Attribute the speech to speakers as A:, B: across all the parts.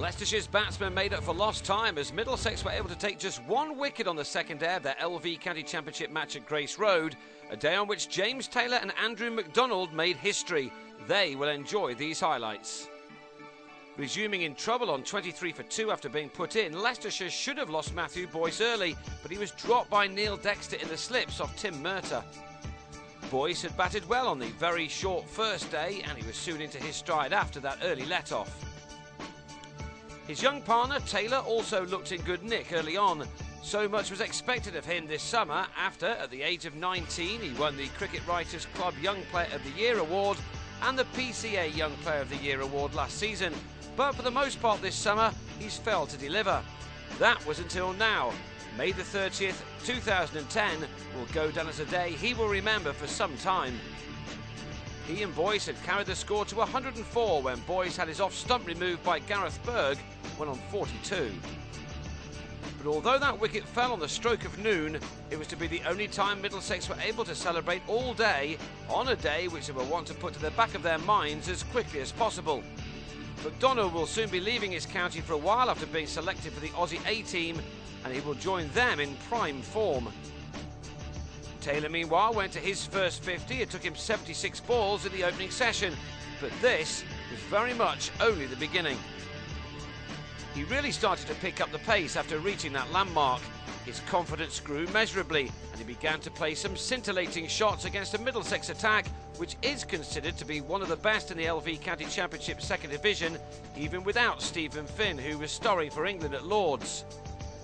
A: Leicestershire's batsmen made up for lost time as Middlesex were able to take just one wicket on the second day of their LV County Championship match at Grace Road, a day on which James Taylor and Andrew McDonald made history. They will enjoy these highlights. Resuming in trouble on 23 for 2 after being put in, Leicestershire should have lost Matthew Boyce early, but he was dropped by Neil Dexter in the slips off Tim Murtagh. Boyce had batted well on the very short first day, and he was soon into his stride after that early let-off. His young partner Taylor also looked in good nick early on. So much was expected of him this summer after, at the age of 19, he won the Cricket Writers Club Young Player of the Year award and the PCA Young Player of the Year award last season. But for the most part this summer, he's failed to deliver. That was until now. May the 30th, 2010 will go down as a day he will remember for some time. He and Boyce had carried the score to 104 when Boyce had his off-stump removed by Gareth Berg when on 42. But although that wicket fell on the stroke of noon, it was to be the only time Middlesex were able to celebrate all day, on a day which they will want to put to the back of their minds as quickly as possible. McDonald will soon be leaving his county for a while after being selected for the Aussie A team, and he will join them in prime form. Taylor, meanwhile, went to his first 50. It took him 76 balls in the opening session, but this was very much only the beginning. He really started to pick up the pace after reaching that landmark. His confidence grew measurably, and he began to play some scintillating shots against a Middlesex attack, which is considered to be one of the best in the LV County Championship Second Division, even without Stephen Finn, who was starring for England at Lords.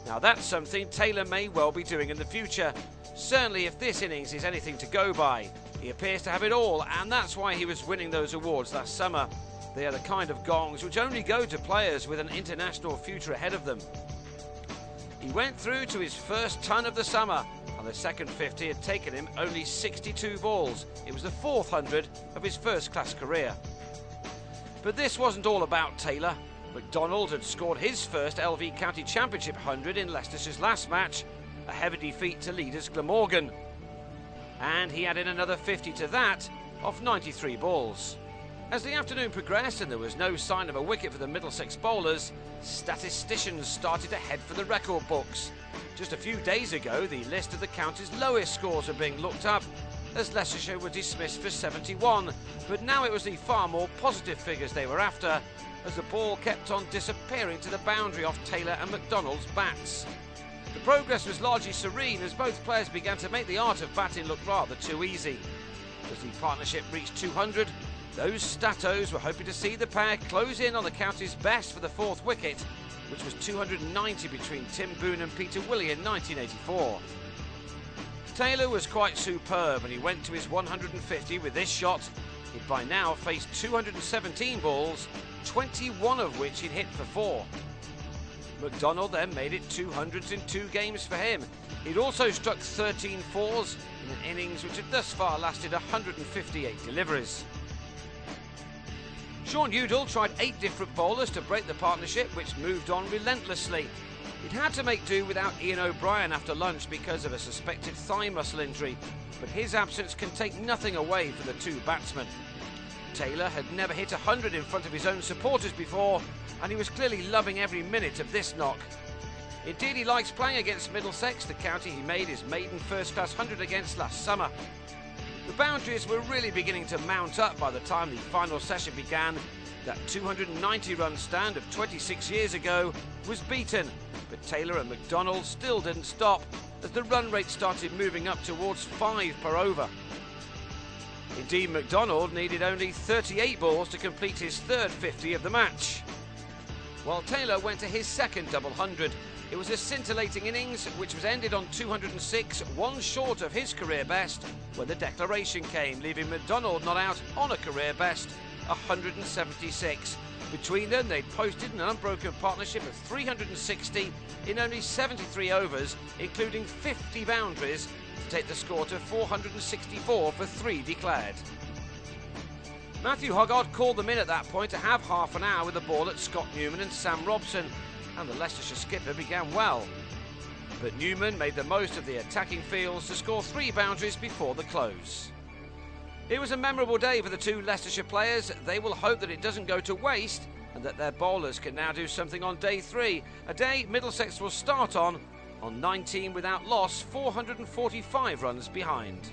A: Now that's something Taylor may well be doing in the future. Certainly if this innings is anything to go by. He appears to have it all, and that's why he was winning those awards last summer. They are the kind of gongs which only go to players with an international future ahead of them. He went through to his first ton of the summer, and the second 50 had taken him only 62 balls. It was the 400 of his first-class career. But this wasn't all about Taylor. McDonald had scored his first LV County Championship 100 in Leicestershire's last match, a heavy defeat to leaders Glamorgan. And he added another 50 to that, off 93 balls. As the afternoon progressed and there was no sign of a wicket for the Middlesex bowlers, statisticians started to head for the record books. Just a few days ago, the list of the county's lowest scores were being looked up, as Leicestershire were dismissed for 71, but now it was the far more positive figures they were after, as the ball kept on disappearing to the boundary off Taylor and McDonald's bats. The progress was largely serene as both players began to make the art of batting look rather too easy. As the partnership reached 200, those statos were hoping to see the pair close in on the county's best for the fourth wicket, which was 290 between Tim Boone and Peter Willey in 1984. Taylor was quite superb and he went to his 150 with this shot. He'd by now faced 217 balls, 21 of which he'd hit for 4. McDonald then made it 200s in 2 games for him. He'd also struck 13 fours in an innings which had thus far lasted 158 deliveries. Sean Udall tried 8 different bowlers to break the partnership, which moved on relentlessly. He'd had to make do without Ian O'Brien after lunch because of a suspected thigh muscle injury, but his absence can take nothing away for the 2 batsmen. Taylor had never hit 100 in front of his own supporters before, and he was clearly loving every minute of this knock. Indeed, he likes playing against Middlesex, the county he made his maiden first-class 100 against last summer. The boundaries were really beginning to mount up by the time the final session began. That 290-run stand of 26 years ago was beaten, but Taylor and McDonald still didn't stop as the run rate started moving up towards 5 per over. Indeed, McDonald needed only 38 balls to complete his third 50 of the match. While Taylor went to his second double 100, it was a scintillating innings which was ended on 206, one short of his career best, when the declaration came, leaving McDonald not out on a career best, 176. Between them, they'd posted an unbroken partnership of 360 in only 73 overs, including 50 boundaries, to take the score to 464 for 3 declared. Matthew Hoggard called them in at that point to have half an hour with the ball at Scott Newman and Sam Robson, and the Leicestershire skipper began well. But Newman made the most of the attacking fields to score 3 boundaries before the close. It was a memorable day for the 2 Leicestershire players. They will hope that it doesn't go to waste, and that their bowlers can now do something on day 3, a day Middlesex will start on 19 without loss, 445 runs behind.